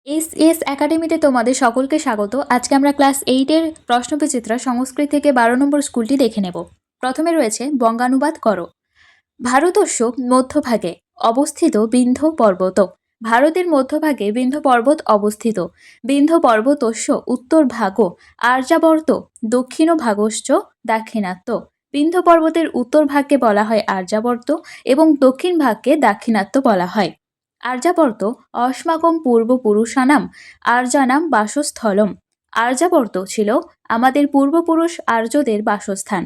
S একাডেমিতে তোমাদের সকলকে স্বাগত। আজকে আমরা ক্লাস 8-এর প্রশ্নবিচিত্রা সংস্কৃত থেকে 12 নম্বর স্কুলটি দেখে নেব। প্রথমে রয়েছে বঙ্গানুবাদ করো। ভারতস্য মধ্যভাগে অবস্থিত বিন্ধ্য পর্বত। ভারতের মধ্যভাগে বিন্ধ্য পর্বত অবস্থিত। বিন্ধ্য পর্বতস্য উত্তর ভাগ আর্যাবর্ত দক্ষিণ ভাগশ্চ দাক্ষিণাত্য। বিন্ধ্য পর্বতের উত্তর ভাগকে বলা হয় আর্যাবর্ত এবং দক্ষিণ ভাগকে দাক্ষিণাত্য বলা হয়। আর্যাবর্ত অস্মাকম পূর্বপুরুষানাম আর্যানাম বাসস্থলম। আর্যাবর্ত ছিল আমাদের পূর্বপুরুষ আর্যদের বাসস্থান।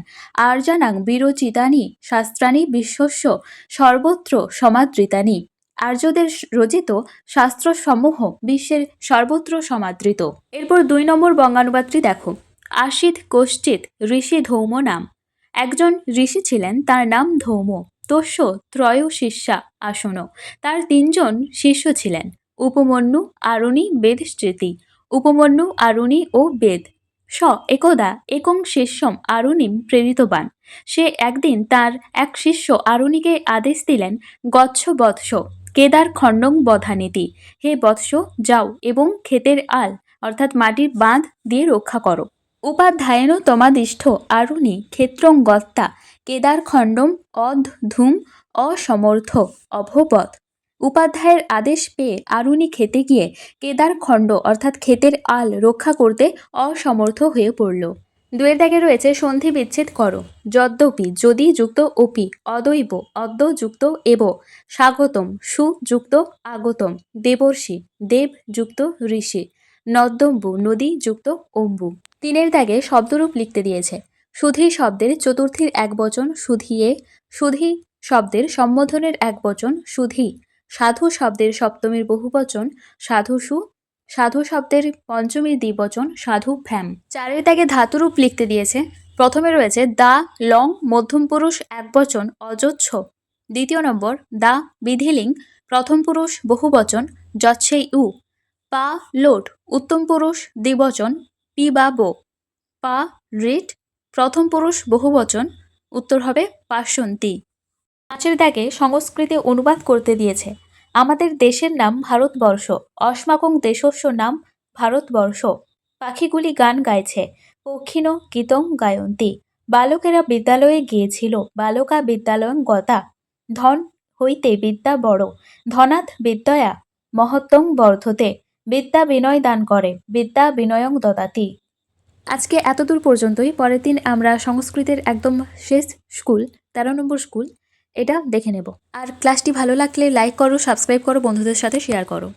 আর্যানাং বিরচিতানি শাস্ত্রাণি বিশ্বস্য সর্বত্র সমাদৃতানি। আর্যদের রচিত শাস্ত্রসমূহ বিশ্বের সর্বত্র সমাদৃত। এরপর 2 নম্বর বঙ্গানুবাদটি দেখো। আশিত কশ্চিৎ ঋষি ধৌম নাম। একজন ঋষি ছিলেন, তার নাম ধৌম। তস্য ত্রয় শিষ্যা আসন। তার 3 জন শিষ্য ছিলেন, উপমন্যু, আরুণি, বেদস্মৃতি। উপমন্যু, আরুণি ও বেদ। স একদা একং শিষ্যম আরুণিম প্রেরিতবান। সে একদিন তার এক শিষ্য আরুণিকে আদেশ দিলেন, গচ্ছ বৎস কেদার খণ্ডং বধানীতি। হে বৎস, যাও এবং ক্ষেতের আল অর্থাৎ মাটির বাঁধ দিয়ে রক্ষা করো। উপাধ্যায়েন তমাদিষ্ঠ আরুণি ক্ষেত্রং গত্তা কেদার খণ্ডম অধধুম অসমর্থ অভবৎ। উপাধ্যায়ের আদেশ পেয়ে আরুণি খেতে গিয়ে কেদার খণ্ড অর্থাৎ ক্ষেতের আল রক্ষা করতে অসমর্থ হয়ে পড়ল। 2-এর দাগে রয়েছে সন্ধি বিচ্ছেদ করো। যদ্যপি যদি যুক্ত অপি, অদৈব অদ্য যুক্ত এব, স্বাগতম সু যুক্ত আগতম, দেবর্ষি দেব যুক্ত ঋষি, নদ্যম্বু নদী যুক্ত অম্বু। 3-এর দাগে শব্দরূপ লিখতে দিয়েছে। সুধী শব্দের চতুর্থীর একবচন সুধীয়ে, সুধী শব্দের সম্বোধনের একবচন সুধী, সাধু শব্দের সপ্তমীর বহুবচন সাধুসু, সাধু শব্দের পঞ্চমীর দ্বিবচন সাধুভ্যাম। 4-এর দাগে ধাতুরূপ লিখতে দিয়েছে। প্রথমে রয়েছে দা লং মধ্যম পুরুষ একবচন অযোচ্ছ। 2 নম্বর দা বিধিলিং প্রথম পুরুষ বহুবচন যচ্ছেই উ। পা লোট উত্তম পুরুষ দ্বিবচন পিবাবো। পা রিট প্রথম পুরুষ বহুবচন, উত্তর হবে পাশন্তি। 5-এর দাগে সংস্কৃতে অনুবাদ করতে দিয়েছে। আমাদের দেশের নাম ভারতবর্ষ, অস্মাকং দেশস্য নাম ভারতবর্ষ। পাখিগুলি গান গাইছে, পক্ষিণ গীতং গায়ন্তি। বালকেরা বিদ্যালয়ে গিয়েছিল, বালকা বিদ্যালয়ং গতা। ধন হইতে বিদ্যা বড়, ধনাৎ বিদ্যয়া মহত্তং বর্ধতে। বিদ্যা বিনয় দান করে, বিদ্যা বিনয়ং দদাতি। আজকে এতদূর পর্যন্তই। পরের দিন আমরা সংস্কৃতের একদম শেষ স্কুল 13 নম্বর স্কুল এটা দেখে নেব। আর ক্লাসটি ভালো লাগলে লাইক করো, সাবস্ক্রাইব করো, বন্ধুদের সাথে শেয়ার করো।